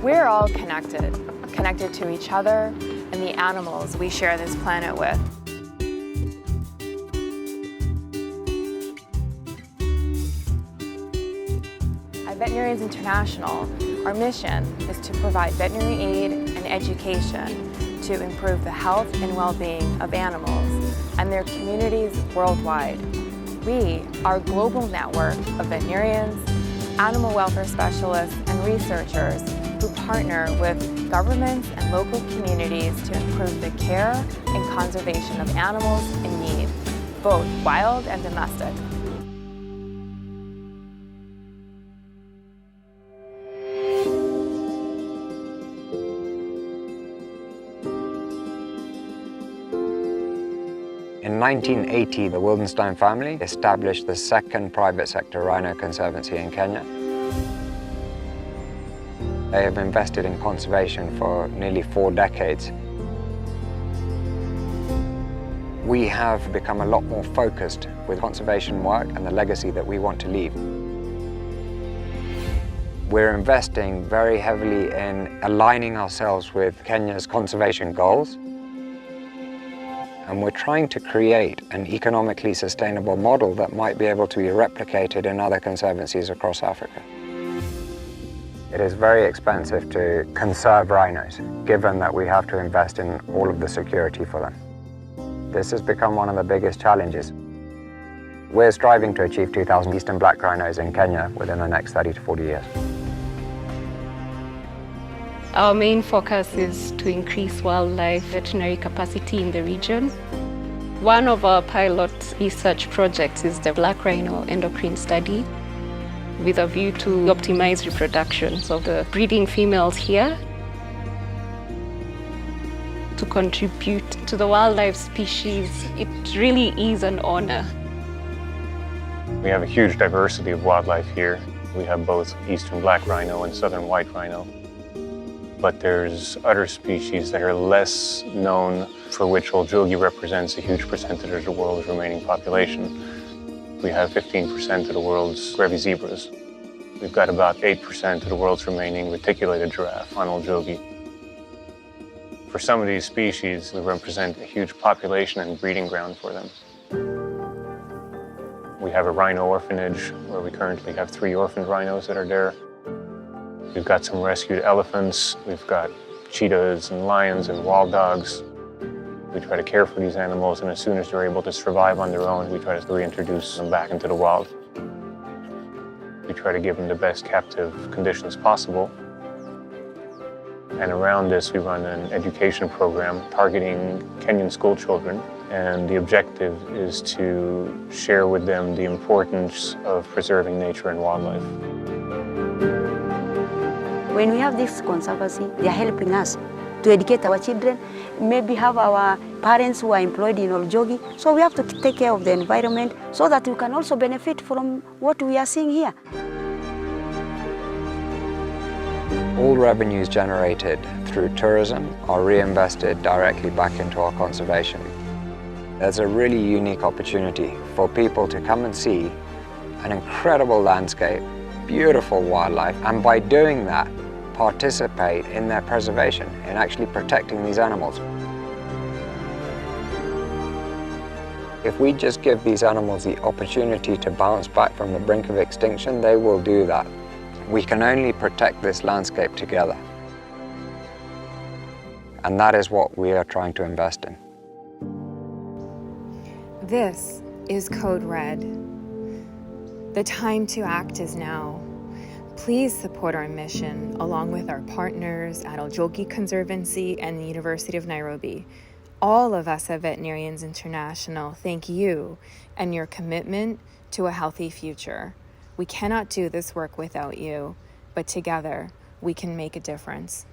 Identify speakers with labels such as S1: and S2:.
S1: We're all connected to each other and the animals we share this planet with. At Veterinarians International, our mission is to provide veterinary aid and education to improve the health and well-being of animals and their communities worldwide. We are a global network of veterinarians, animal welfare specialists, and researchers who partner with governments and local communities to improve the care and conservation of animals in need, both wild and domestic.
S2: In 1980, the Wildenstein family established the second private sector rhino conservancy in Kenya. They have invested in conservation for nearly 4 decades. We have become a lot more focused with conservation work and the legacy that we want to leave. We're investing very heavily in aligning ourselves with Kenya's conservation goals. And we're trying to create an economically sustainable model that might be able to be replicated in other conservancies across Africa. It is very expensive to conserve rhinos, given that we have to invest in all of the security for them. This has become one of the biggest challenges. We're striving to achieve 2,000 eastern black rhinos in Kenya within the next 30 to 40 years.
S3: Our main focus is to increase wildlife veterinary capacity in the region. One of our pilot research projects is the black rhino endocrine study, with a view to optimize reproduction of the breeding females here to contribute to the wildlife species. It really is an honor.
S4: We have a huge diversity of wildlife here. We have both eastern black rhino and southern white rhino. But there's other species that are less known, for which Oljogi represents a huge percentage of the world's remaining population. We have 15% of the world's Grevy's zebras. We've got about 8% of the world's remaining reticulated giraffe on Oljogi. For some of these species, we represent a huge population and breeding ground for them. We have a rhino orphanage where we currently have 3 orphaned rhinos that are there. We've got some rescued elephants, we've got cheetahs and lions and wild dogs. We try to care for these animals, and as soon as they're able to survive on their own, we try to reintroduce them back into the wild. We try to give them the best captive conditions possible. And around this, we run an education program targeting Kenyan school children. And the objective is to share with them the importance of preserving nature and wildlife.
S5: When we have this conservancy, they are helping us to educate our children, maybe have our parents who are employed in Oljogi. So we have to take care of the environment so that we can also benefit from what we are seeing here.
S2: All revenues generated through tourism are reinvested directly back into our conservation. There's a really unique opportunity for people to come and see an incredible landscape, beautiful wildlife, and by doing that, participate in their preservation, in actually protecting these animals. If we just give these animals the opportunity to bounce back from the brink of extinction, they will do that. We can only protect this landscape together. And that is what we are trying to invest in.
S1: This is Code Red. The time to act is now. Please support our mission along with our partners at Oljogi Conservancy and the University of Nairobi. All of us at Veterinarians International thank you and your commitment to a healthy future. We cannot do this work without you, but together we can make a difference.